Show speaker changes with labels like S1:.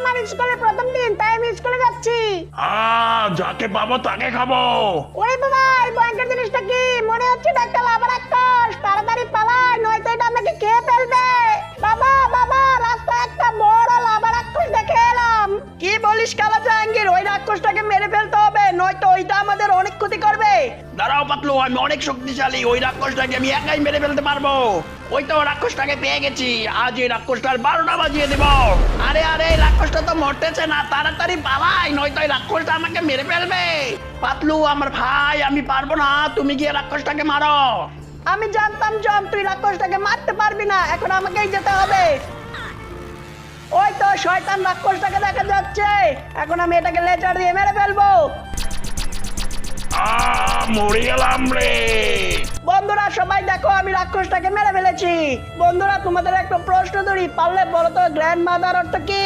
S1: আমার স্কুলে প্রথম দিন, তাই আমি স্কুলে যাচ্ছি।
S2: যাকে পাবো তাকে খাবো।
S1: ওরে বাবা, এই ভয়ঙ্কর জিনিসটা কি? মনে হচ্ছে এটা একটা লাভা রাক্ষস। তাড়াতাড়ি পালাই, নয়তো এটা আমাকে খেয়ে ফেলবে। বাবা বাবা, রাস্তায় একটা বড় লাভা রাক্ষস দেখে এলাম। কি বলিস কালা জাহাঙ্গীর? ওই রাক্ষসটাকে মেরে ফেলতে হবে, নয়তো ওইটা আমাদের অনেক ক্ষতি করবে।
S2: দাঁড়াও পাতলু, আমি অনেক শক্তিশালী, ওই রাক্ষসটাকে আমি একাই মেরে ফেলতে পারবো। ওই তো রাক্ষসটাকে পেয়ে গেছি, আজ এই রাক্ষসটার 12টা বাজিয়ে দেব। আরে আরে, এই রাক্ষসটা তো মরতেছে না, তাড়াতাড়ি পালাই, নয়তো এই রাক্ষসটা আমাকে মেরে ফেলবে। পাতলু আমার ভাই, আমি পারবো না, তুমি গিয়ে রাক্ষসটাকে মারো।
S1: আমি জানতাম জন তুই রাক্ষসটাকে মারতে পারবি না, এখন আমাকেই যেতে হবে। ওই তো শয়তান রাক্ষসটাকে দেখা যাচ্ছে, এখন আমি এটাকে লেজার দিয়ে মেরে ফেলবো।
S2: মরে গেলাম রে।
S1: বন্ধুরা সবাই দেখো, আমি রাক্ষসটাকে মেরে ফেলেছি। বন্ধুরা তোমাদের একটা প্রশ্ন ধরি, পারলে বলো তো গ্র্যান্ড মাদার অর্থ কি?